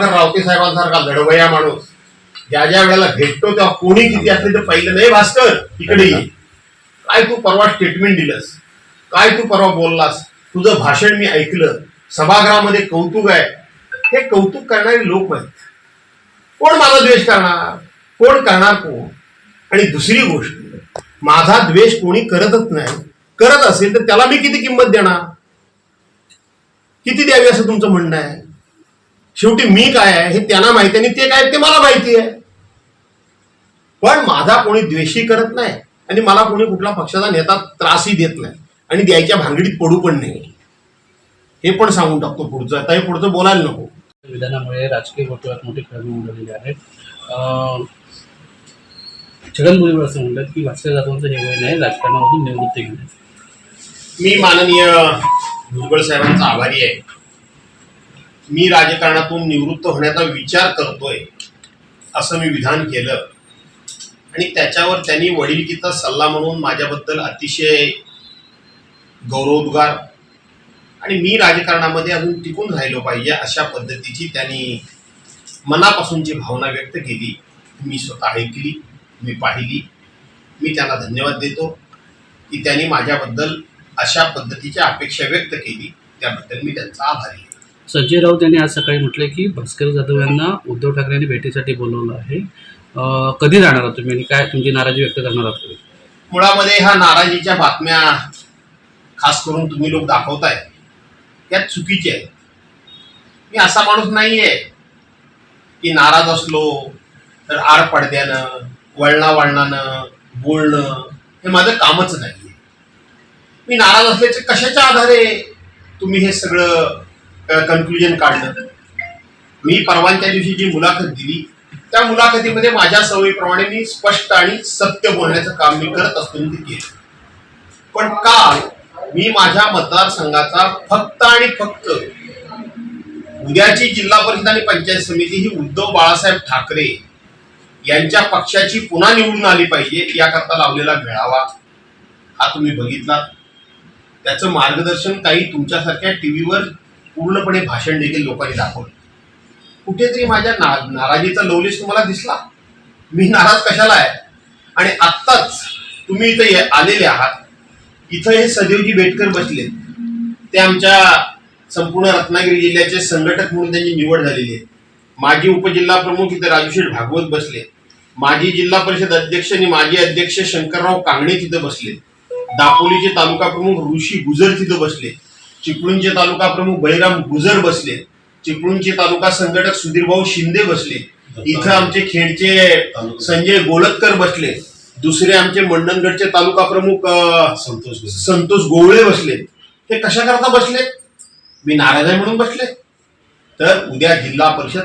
रावते साहेबांसारखा लढवया माणूस ज्या ज्या वेळेला भेटतो तेव्हा कोणी किती असले तर पहिलं नाही भास्कर इकडे ये. काय तू परवा स्टेटमेंट दिलंस, काय तू परवा बोललास, तुझं भाषण मी ऐकलं, सभागृहामध्ये कौतुक आहे. हे कौतुक करणारे लोक आहेत. कोण माझा द्वेष करणार, कोण करणार कोण. आणि दुसरी गोष्ट, माझा द्वेष कोणी करतच नाही. करत असेल तर त्याला मी किती किंमत देणार, किती द्यावी असं तुमचं म्हणणं आहे. शेवटी मी काय आहे हे त्यांना माहिती आहे आणि ते काय ते मला माहिती आहे. पण माझा कोणी द्वेषी करत नाही आणि मला कोणी कुठला पक्षाचा नेता त्रासही देत नाही आणि द्यायच्या भानगडीत पडू पण नाही. हे पण सांगून टाकतो पुढचं. आता हे पुढचं बोलायला नको. विधानामुळे राजकीय वर्तुळात मोठी खळबळ उडालेली आहे. छगन भुजबळ असं म्हणतात की भास्कर जाधवांचं हे वय नाही राजकारणामधून निवृत्ती घेण्याचं. मी माननीय भुजबळ साहेबांचा आभारी आहे. मी राजकारणातून निवृत्त होण्याचा विचार करतोय असं मी विधान केलं आणि त्याच्यावर त्यांनी वडिलकीचा सल्ला म्हणून माझ्याबद्दल अतिशय गौरवोद्गार आणि मी राजकारणामध्ये अजून टिकून राहिलो पाहिजे अशा पद्धतीची त्यांनी मनापासूनची भावना व्यक्त केली. मी स्वतः ऐकली, मी पाहिली. मी त्यांना धन्यवाद देतो की त्यांनी माझ्याबद्दल अशा पद्धतीची अपेक्षा व्यक्त केली. त्याबद्दल मी त्यांचा आभारी आहे. संजय राऊत यांनी आज सकाळी म्हटलं की भास्कर जाधव यांना उद्धव ठाकरेंनी भेटीसाठी बोलवलं आहे. कधी जाणार आहात तुम्ही आणि काय तुमची नाराजी व्यक्त करणार आहात तुम्ही? मुळामध्ये ह्या नाराजीच्या बातम्या खास करून तुम्ही लोक दाखवताय त्या चुकीचे आहेत. मी असा माणूस नाहीये की नाराज असलो तर आड पडद्यानं वळणावळणानं बोलणं हे माझं कामच नाहीये. मी नाराज असल्याचे कशाच्या आधारे तुम्ही हे सगळं कन्क्लुजन काढलं. मी परवानच्या दिवशी जी मुलाखत दिली त्या मुलाखतीमध्ये माझ्या सवयीप्रमाणे मी स्पष्ट आणि सत्य बोलण्याचं काम मी करत असतो ते केलं. पण काल मी माझ्या मतदारसंघाचा फक्त आणि फक्त उद्याची जिल्हा परिषद आणि पंचायत समिती ही उद्धव बाळासाहेब ठाकरे यांच्या पक्षाची पुन्हा निवडून आली पाहिजे याकरता लावलेला मेळावा हा तुम्ही बघितला. त्याचं मार्गदर्शन काही तुमच्यासारख्या टीव्हीवर पूर्णपणे भाषण देखील लोकांनी दाखवलं. कुठेतरी माझ्या नाराजीचा लवलेश तुम्हाला दिसला. मी नाराज कशाला आहे. आणि आत्ताच तुम्ही इथं आलेले आहात. इथं हे सदैवजी बेटकर बसले, ते आमच्या संपूर्ण रत्नागिरी जिल्ह्याचे संघटक म्हणून त्यांची निवड झालेली आहे. माजी उपजिल्हा प्रमुख इथं राजूशेठ भागवत बसले, माजी जिल्हा परिषद अध्यक्ष आणि माजी अध्यक्ष शंकरराव कांगणे तिथं बसले, दापोलीचे तालुका प्रमुख ऋषी गुजर तिथं बसले, चिपळूणचे तालुका प्रमुख बळीराम गुजर बसले, चिपळूणचे तालुका संघटक सुधीरभाऊ शिंदे बसले, इथं आमचे खेडचे संजय गोलतकर बसले, दुसरे आमचे मंडणगडचे तालुका प्रमुख संतोष गोवळे बसले. हे कशा करता बसले? मी नाराज आहे म्हणून बसले? तर उद्या जिल्हा परिषद